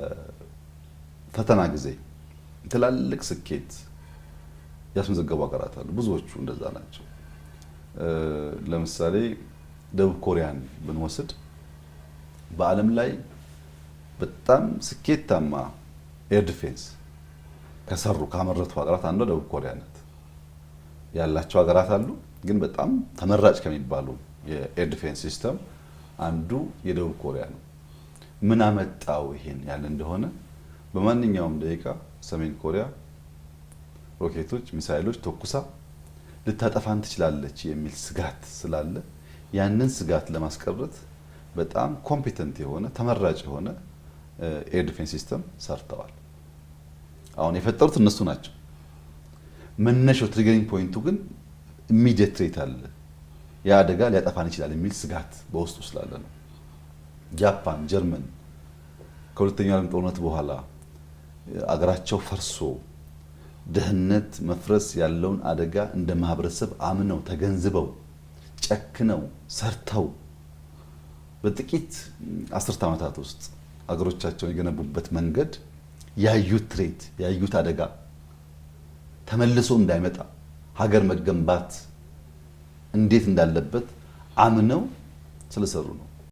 በፈተና ጊዜ ትላልቅ ስኬት ያስመዘገቡ ሀገራት አሉ። ብዙዎቹ እንደዛ ናቸው። ለምሳሌ ደቡብ ኮሪያን ብንወስድ በዓለም ላይ በጣም ስኬታማ ኤር ዲፌንስ ከሰሩ ካመረቱ ሀገራት አንዷ ደቡብ ኮሪያ ናት። ያላቸው ሀገራት አሉ፣ ግን በጣም ተመራጭ ከሚባሉ የኤር ዲፌንስ ሲስተም አንዱ የደቡብ ኮሪያ ነው። ምን አመጣው ይሄን ያለ እንደሆነ በማንኛውም ደቂቃ ሰሜን ኮሪያ ሮኬቶች፣ ሚሳይሎች ተኩሳ ልታጠፋን ትችላለች የሚል ስጋት ስላለ ያንን ስጋት ለማስቀረት በጣም ኮምፒተንት የሆነ ተመራጭ የሆነ ኤር ዲፌንስ ሲስተም ሰርተዋል። አሁን የፈጠሩት እነሱ ናቸው። መነሻው ትሪገሪንግ ፖይንቱ ግን ኢሚዲየት ትሬት አለ፣ ያ አደጋ ሊያጠፋን ይችላል የሚል ስጋት በውስጡ ስላለ ነው። ጃፓን፣ ጀርመን ከሁለተኛው ዓለም ጦርነት በኋላ አገራቸው ፈርሶ ደህንነት መፍረስ ያለውን አደጋ እንደ ማህበረሰብ አምነው ተገንዝበው ጨክነው ሰርተው በጥቂት አስርት ዓመታት ውስጥ አገሮቻቸውን የገነቡበት መንገድ ያዩት ትሬት ያዩት አደጋ ተመልሶ እንዳይመጣ ሀገር መገንባት እንዴት እንዳለበት አምነው ስለሰሩ ነው።